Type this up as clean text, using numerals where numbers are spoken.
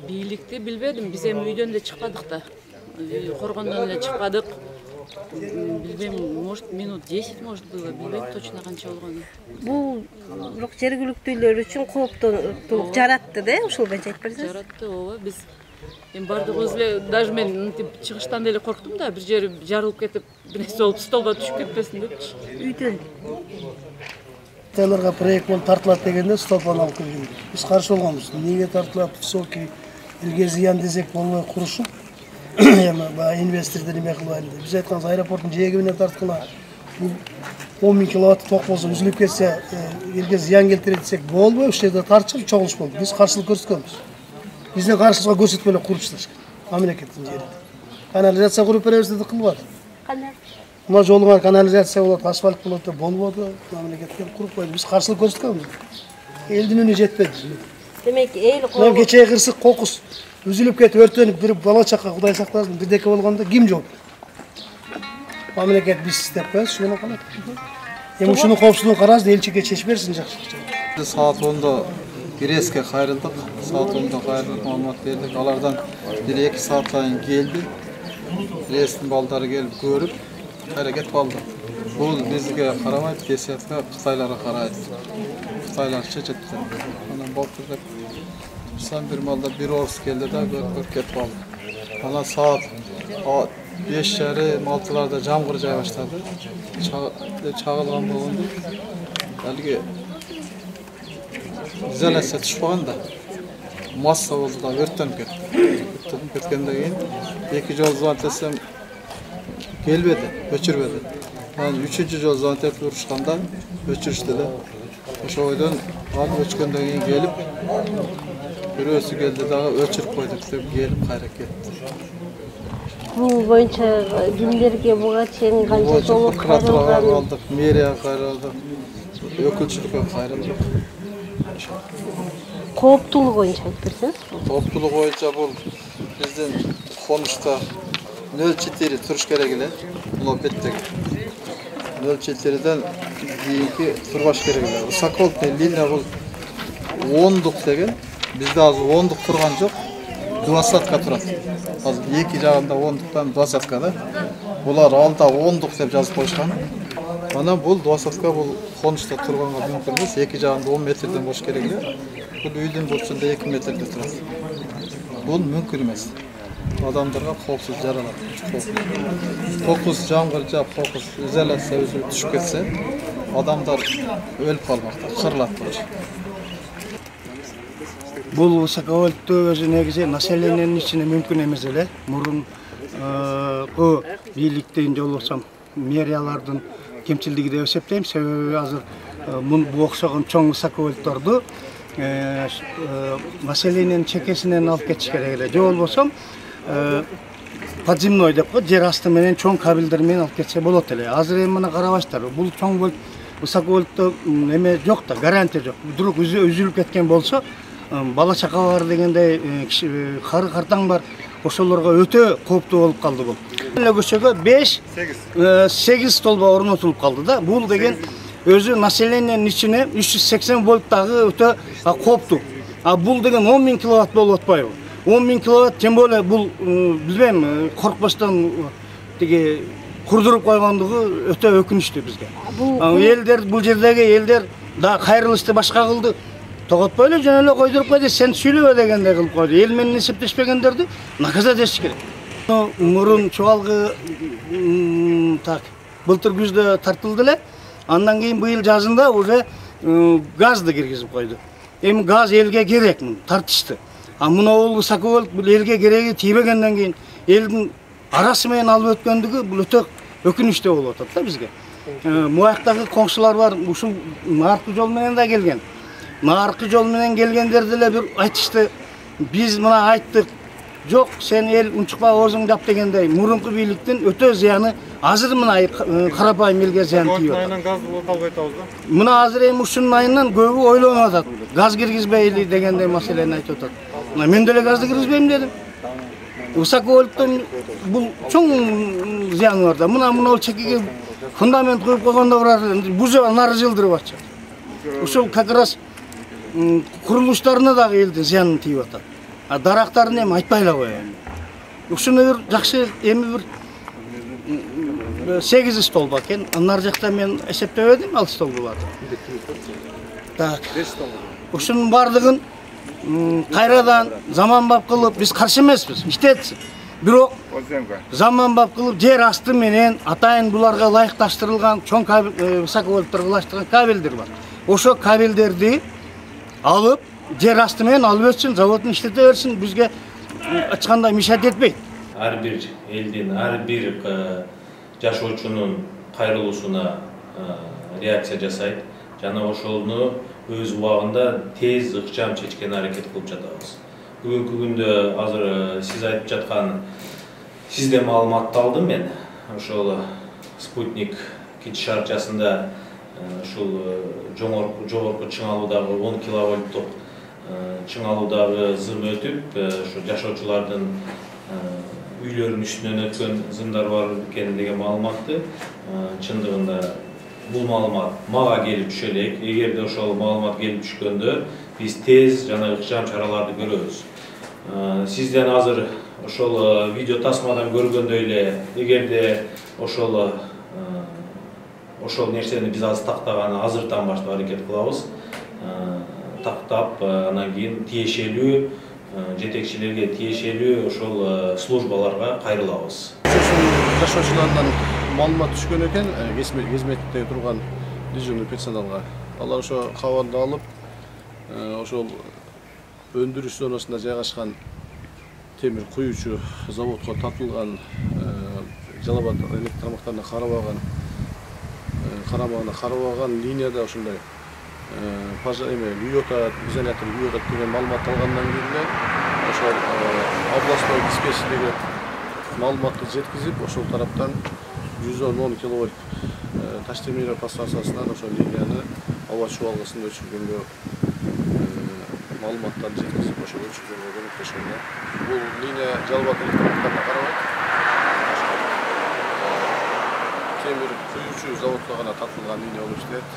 Бийликти билбедим, биз эми үйдөн да чыкпадык да. Коргондон эле чыкпадык. Билбейм, может минут 10 может было, билбейм точно канча болгонун. Бул бирок жергиликтүүлөр үчүн кооптуулук жаратты да, ушул боюнча айтып берсеңиз. Жаратты, ооба. Биз эми бардыгыбыз эле, даже мен мынтип чыгыштан деле корктум да, бир жери жарылып кетип, бир нерсе болуп столбо түшүп кетпесин депчи. Үйдөн Таylorga proyekt болып тартылады дегенде столбаны алып келген. Біз қарсы болғанбыз. Неге тартылады, высокий, елге зиян десек болмай құрышып, инвестордар неме қылып әлді. Біз айтқанбыз, аэропорттың жиегінен тартқыла 10 000 киловатт тоқ болса, үзіліп кетсе, елге зиян келтіреді десек болмай, үш жерде тартышып, чоғылыш болды. Біз қарсылық көрсеткенбіз. Бізден қарсылыққа көрсетпелі құрыпшылар. Мемлекеттің жерінде. Канализация құрып береміз деді қылбады. кандай? Мына жолыңа канализация болады, асфальт болады, болмады, мемлекетке құрып қойды. Біз қарсылық көрсеткенбіз. Елдің үніне жетпеді. Демек, эл Мына кече қырсық қоқыс үзіліп кетіп, өртеніп, бір бала чаққа Құдай сақтасын, бірдеке болғанда кім жоқ? Мемлекет біз істеп қоясыз, шуны қалады. Эми ушунун коопсуздугун караңыз, элчиге чечип берсин жакшы. Saat 10'da Giresun'a ayrıldık. Saat 10'da ayrılıp malumat verdik. Alardan 1-2 saatlayın geldi. Giresun baldarı gelip görüp hareket aldı. Bu bizge karamaydı, kesiyatga Xitaylara karaydı. Xitaylar çeçetdi. Ondan baktık. Sen bir malda bir orus geldi de görüp ketip aldı. Ana saat 5:30-6'larda jamgır jaya başladı. Çağılgan bolundu. Haligi izolasiya tushganda massa bo'ldi da o'rtanib ketdi. O'rtanib ketgandan keyin ikki jol zvont etsam kelmedi, o'chirmedi. Men 3-chi jol zvont etib urishganda o'chirishdilar. O'sha oydan olib o'chgandan keyin kelib birisi keldi da o'chirib qo'ydik deb kelib qayra ketdi. Bu boyunca kimlerge buga çeyин kança so'm prokuraturga aldık, meriyaga qayrildik, ökülçülükке qayrildik. Kooптуулук боюнча айтып берсеңиз. Kooптуулук боюнча бул биздин конушта 0,4 туруш керек эле. Бул беттеги 0,4ден кийинки турбаш керек эле. Высоколтный линия бул 10дук деген. Бизде азыр 10дук турган жок. 20-ка турат. Азыр эки жагында 10дуктан 20-ка да. Булар алда 10дук деп жазып коюшкан. Ana bul 20-ка бул конушта турганга мүмкүн эмес. Эки жагында 10 метрден болуш керек эле. Бул үйдүн бурчунда 2 метрде турат. Бул мүмкүн эмес. Адамдарга коопсуз жаралат. Кокус жамгыр жап, кокус изоляция өзү түшүп кетсе, адамдар өлүп калмакта, кырылат болот. Бул высоковольттуу өзү негизи населениянын ичине мүмкүн эмес эле. Мурун бийликтин жолбосом мэриялардын кемчилдиги деп эсептейм. Себеби азыр бул окшогон чоң высоковольтторду населениянын чекесинен алып кетиш керек эле. Же болбосом подземной деп коет, жер асты менен чоң кабелдер менен алып кетсе болот эле. Азыр эми мына карабаштар, бул чоң вольт высоковольттуу эме жок да, гарантия жок. Вдруг үзүлүп кеткен болсо, бала чака бар дегендей, кары картаң бар, ошолорго өтө кооптуу болуп калды бул. Эле көчөгө 5-8 столба орнотулуп калды да. Бул деген өзү населениянын ичине 380 вольттагы өтө кооптуу. А бул деген 10 000 киловатт болуп атпайбы? 10 000 киловатт, тем более бул билбейм, коркпостон тиги курдуруп койгондугу өтө өкүнүчтүү бизге. Элдер, бул жердеги элдер да кайрылышты башка кылды. Тоготпой эле жөн эле койдуруп койду, сен сүйлөбө дегендей кылып койду. Эл менен эсептешпегендерди наказать этиш керек. Мурун чубалгы так былтыр күздө тартылды эле. Андан кийин быйыл жазында уже газды киргизип койду. Эми газ элге керек, тартышты. А мына бул высоковольт бул элге кереги тийбегенден кийин элдин арасы менен алып өткөндүгү бул өтө өкүнүчтүү болуп атат да бизге. Муяктагы коңшулар бар, ушул наркы жол менен да келген. Наркы жол менен келгендер деле бир айтышты. Биз мына айттык, жок, сен эл унчукпа өзүң жап дегендей, мурунку бийликтин өтө зыяны азыр мына карапайым элге зыян тийип атат. Газ калбай атабыз да. Мына азыр эми ушунун айынан көбү ойлонуп атат. Газ киргизбейли дегендей маселени айтып атат. Мен деле газды киргизбейм дедим. Высоковольттон бул чоң зыяны бар да. Мына чекеге фундамент коюп койгондо бузуп нары жылдырып атчы. Ушул как раз курулуштарына дагы элдин зыянын тийип атат. Дарактарын эми айтпай эле коеюн. Ушуну бир жакшы эми бир 8 столба экен. Ар жакта мен эсептебедим ал столбуларды. Так. Ушунун бардыгын кайрадан заманбап кылып биз каршы эмеспиз. Иштетсин. Бирок заманбап кылып жер асты менен атайын буларга ылайыкташтырылган чоң высоковольтторго ылайыкталган кабелдер бар. Ошо кабелдерди алып жер асты менен алып өтсүн, заводун иштете берсин, бизге эч кандай мешать этпейт. Ар бир элдин, ар бир жашоочунун кайрылуусуна реакция жасайт. Жана ошону өз убагында тез ыкчам чечкен аракет кылып жатабыз. Бүгүнкү күндө азыр сиз айтып жаткан сизде маалыматты алдым мен. Ошол спутник кечишарчасында ушул жогорку чыңалуудагы 10 киловольттук чыңалуудагы зым өтүп, ошо жашоочулардын үйлөрүнүн үстүнөн өткөн зымдар бар экен деген маалыматты чындыгында бул маалымат мага келип түшө элек. Эгерде ошол маалымат келип түшкөндө биз тез жана ыкчам чараларды көрөбүз. Сизден азыр ошол видео тасмадан көргөндөй эле, эгерде ошол нерсени биз азыр тактаганы азыртан баштап аракет кылабыз. Тактап, анан кийин тиешелүү жетекчилерге тиешелүү ошол службаларга кайрылабыз. Жашоочулардан маалымат түшкөн экен, кезметте турган дежурный персоналга. Алар ошо кабарды алып, ошол өндүрүш зонасында жайгашкан темир куюучу заводко тартылган Жалал Абад электр тармактарына карабаган линияда ошондой изолятор үйөтөт деген маалымат алгандан кийин ошол областной диспетчерге маалыматты жеткизип, ошол тараптан 110 киловольт таштемир подстанциясынан ошол линияны аба чубалгысында өчүргөнгө маалыматтарды жеткизип, ошол өчүргөнгө көмөктөшкөн. Бул линия Жалал Абад электр тармактарына карабайт. Темир куюучу заводко гана тартылган линия болуп иштейт.